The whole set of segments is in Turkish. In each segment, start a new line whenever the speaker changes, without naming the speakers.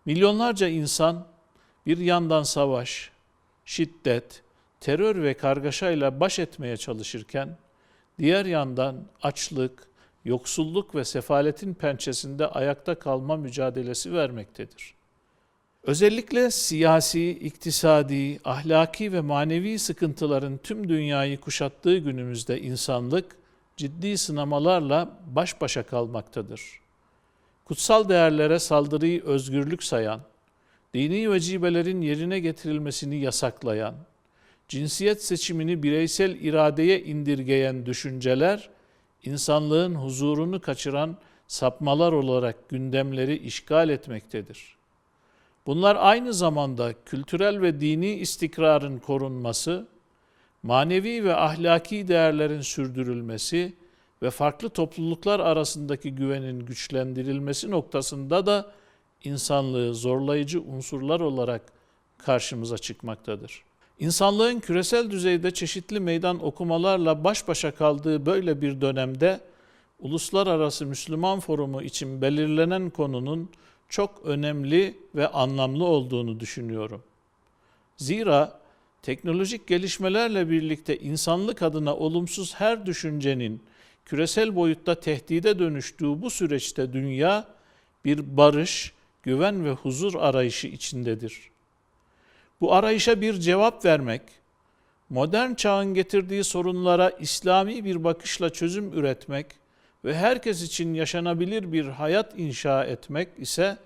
Milyonlarca insan bir yandan savaş, şiddet, terör ve kargaşayla baş etmeye çalışırken, diğer yandan açlık, yoksulluk ve sefaletin pençesinde ayakta kalma mücadelesi vermektedir. Özellikle siyasi, iktisadi, ahlaki ve manevi sıkıntıların tüm dünyayı kuşattığı günümüzde insanlık ciddi sınamalarla baş başa kalmaktadır. Kutsal değerlere saldırıyı özgürlük sayan, dini vecibelerin yerine getirilmesini yasaklayan, cinsiyet seçimini bireysel iradeye indirgeyen düşünceler, insanlığın huzurunu kaçıran sapmalar olarak gündemleri işgal etmektedir. Bunlar aynı zamanda kültürel ve dini istikrarın korunması, manevi ve ahlaki değerlerin sürdürülmesi ve farklı topluluklar arasındaki güvenin güçlendirilmesi noktasında da insanlığı zorlayıcı unsurlar olarak karşımıza çıkmaktadır. İnsanlığın küresel düzeyde çeşitli meydan okumalarla baş başa kaldığı böyle bir dönemde Uluslararası Müslüman Forumu için belirlenen konunun çok önemli ve anlamlı olduğunu düşünüyorum. Zira teknolojik gelişmelerle birlikte insanlık adına olumsuz her düşüncenin küresel boyutta tehdide dönüştüğü bu süreçte dünya bir barış, güven ve huzur arayışı içindedir. Bu arayışa bir cevap vermek, modern çağın getirdiği sorunlara İslami bir bakışla çözüm üretmek ve herkes için yaşanabilir bir hayat inşa etmek ise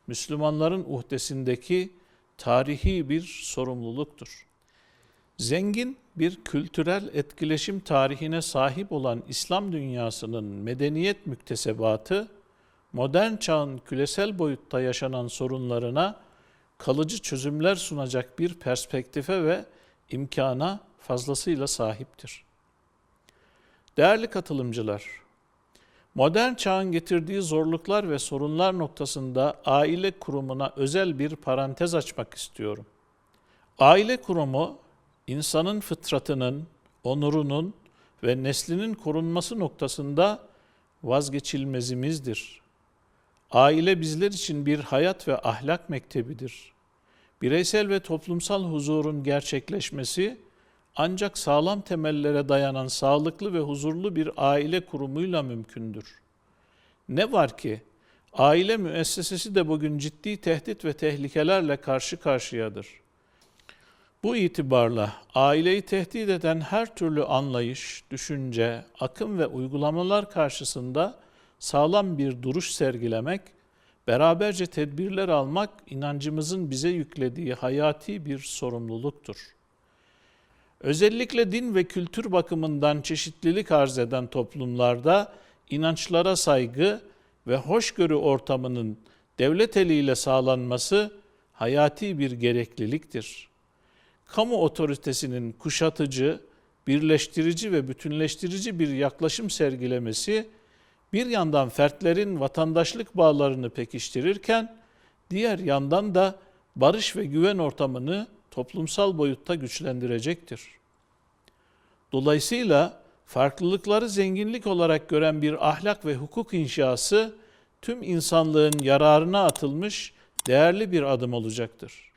Müslümanların uhdesindeki tarihi bir sorumluluktur. Zengin bir kültürel etkileşim tarihine sahip olan İslam dünyasının medeniyet müktesebatı, modern çağın küresel boyutta yaşanan sorunlarına kalıcı çözümler sunacak bir perspektife ve imkana fazlasıyla sahiptir. Değerli katılımcılar, modern çağın getirdiği zorluklar ve sorunlar noktasında aile kurumuna özel bir parantez açmak istiyorum. Aile kurumu, insanın fıtratının, onurunun ve neslinin korunması noktasında vazgeçilmezimizdir. Aile bizler için bir hayat ve ahlak mektebidir. Bireysel ve toplumsal huzurun gerçekleşmesi ancak sağlam temellere dayanan sağlıklı ve huzurlu bir aile kurumuyla mümkündür. Ne var ki aile müessesesi de bugün ciddi tehdit ve tehlikelerle karşı karşıyadır. Bu itibarla aileyi tehdit eden her türlü anlayış, düşünce, akım ve uygulamalar karşısında sağlam bir duruş sergilemek, beraberce tedbirler almak inancımızın bize yüklediği hayati bir sorumluluktur. Özellikle din ve kültür bakımından çeşitlilik arz eden toplumlarda inançlara saygı ve hoşgörü ortamının devlet eliyle sağlanması hayati bir gerekliliktir. Kamu otoritesinin kuşatıcı, birleştirici ve bütünleştirici bir yaklaşım sergilemesi, bir yandan fertlerin vatandaşlık bağlarını pekiştirirken, diğer yandan da barış ve güven ortamını toplumsal boyutta güçlendirecektir. Dolayısıyla farklılıkları zenginlik olarak gören bir ahlak ve hukuk inşası, tüm insanlığın yararına atılmış değerli bir adım olacaktır.